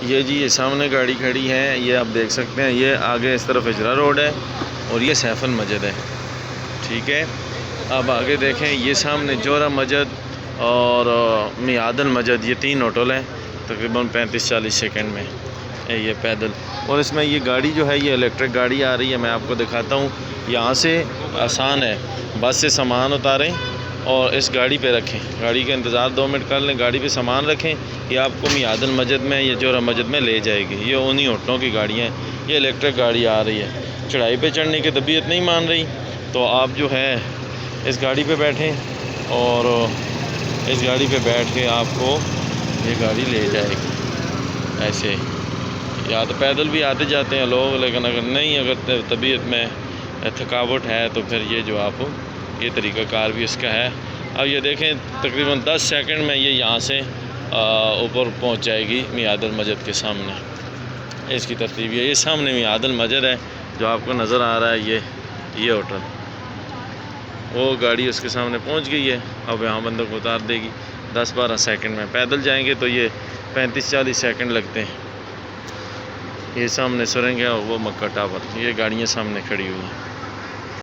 یہ جی یہ سامنے گاڑی کھڑی ہے، یہ آپ دیکھ سکتے ہیں، یہ آگے اس طرف اجرا روڈ ہے اور یہ سیفن مسجد ہے، ٹھیک ہے۔ اب آگے دیکھیں، یہ سامنے جوہرہ مسجد اور میعاد المسجد، یہ 3 ہوٹل ہیں تقریباً 35-40 سیکنڈ میں یہ پیدل۔ اور اس میں یہ گاڑی جو ہے یہ الیکٹرک گاڑی آ رہی ہے، میں آپ کو دکھاتا ہوں۔ یہاں سے آسان ہے، بس سے سامان اتاریں اور اس گاڑی پہ رکھیں، گاڑی کا انتظار 2 منٹ کر لیں، گاڑی پہ سامان رکھیں، یہ آپ کو میعاد المسجد میں یا جوہرہ مسجد میں لے جائے گی۔ یہ انہی ہوٹلوں کی گاڑیاں ہیں، یہ الیکٹرک گاڑی آ رہی ہے۔ چڑھائی پہ چڑھنے کی طبیعت نہیں مان رہی تو آپ جو ہے اس گاڑی پہ بیٹھیں اور اس گاڑی پہ بیٹھ کے آپ کو یہ گاڑی لے جائے گی ایسے۔ یا تو پیدل بھی آتے جاتے ہیں لوگ، لیکن اگر طبیعت میں تھکاوٹ ہے تو پھر یہ جو آپ یہ طریقہ کار بھی اس کا ہے۔ اب یہ دیکھیں تقریباً 10 سیکنڈ میں یہ یہاں سے اوپر پہنچ جائے گی میعاد المسجد کے سامنے۔ اس کی ترتیب یہ سامنے میعاد المسجد ہے جو آپ کو نظر آ رہا ہے، یہ ہوٹل، وہ گاڑی اس کے سامنے پہنچ گئی ہے۔ اب یہاں بندوں کو اتار دے گی 10-12 سیکنڈ میں، پیدل جائیں گے تو یہ 35-40 سیکنڈ لگتے ہیں۔ یہ سامنے سرنگ ہے اور وہ مکہ ٹاور، یہ گاڑیاں سامنے کھڑی ہوئی ہیں۔